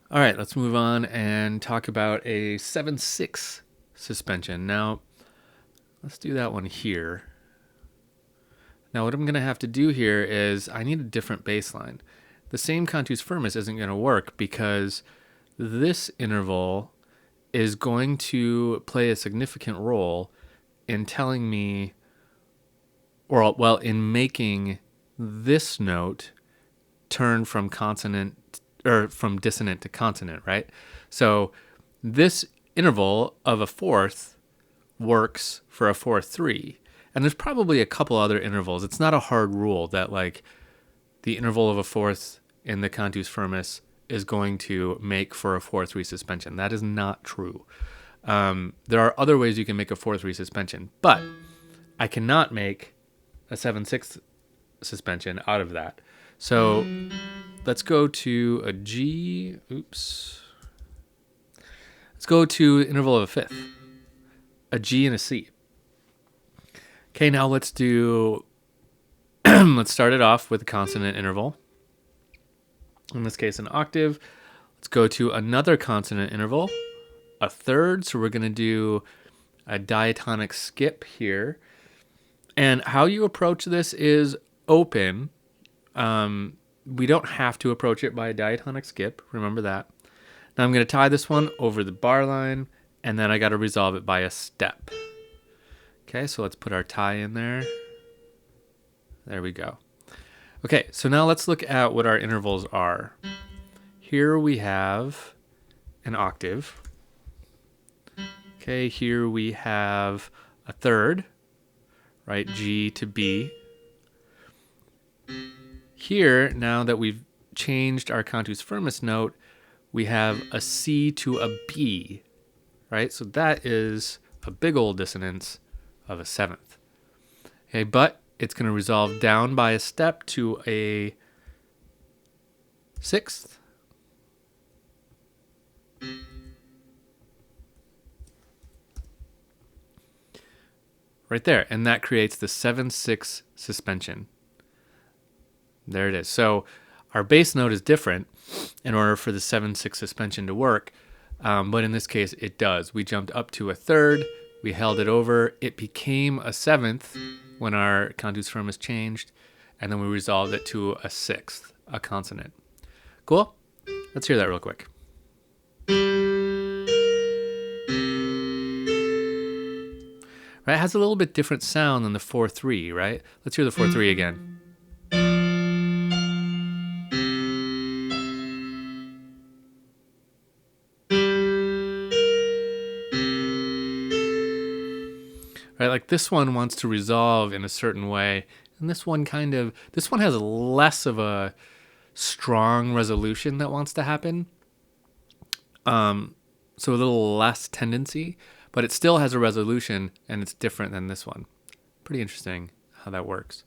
All right, let's move on and talk about a 7/6 suspension. Now, let's do that one here. Now, what I'm going to have to do here is I need a different bass line. The same cantus firmus isn't going to work because this interval is going to play a significant role in telling me, or well, in making this note turn from consonant or from dissonant to consonant, right? So this interval of a fourth works for a 4/3. And there's probably a couple other intervals. It's not a hard rule that like the interval of a fourth in the cantus firmus is going to make for a 4/3 suspension. That is not true. There are other ways you can make a 4/3 suspension, but I cannot make a 7/6 suspension out of that. So let's go to a G. Oops. Let's go to interval of a fifth, a G and a C. Okay, now let's do, let's start it off with a consonant interval. In this case, an octave. Let's go to another consonant interval, a third. So we're going to do a diatonic skip here. And how you approach this is open. We don't have to approach it by a diatonic skip. Remember that. Now I'm going to tie this one over the bar line, and then I got to resolve it by a step. Okay, so let's put our tie in there. There we go. Okay, so now let's look at what our intervals are. Here we have an octave. Okay, here we have a third, right? G to B. Here, now that we've changed our cantus firmus note, we have a C to a B, right? So that is a big old dissonance of a seventh. Okay, but it's going to resolve down by a step to a sixth. Right there, and that creates the 7/6 suspension. There it is. So our bass note is different in order for the 7/6 suspension to work, but in this case it does. We jumped up to a third, we held it over, it became a seventh when our cantus firmus changed, and then we resolved it to a sixth, a consonant. Cool? Let's hear that real quick. Right, it has a little bit different sound than the 4/3, right? Let's hear the 4/3 again. Right, like this one wants to resolve in a certain way, and this one has less of a strong resolution that wants to happen. So a little less tendency, but it still has a resolution, and it's different than this one. Pretty interesting how that works.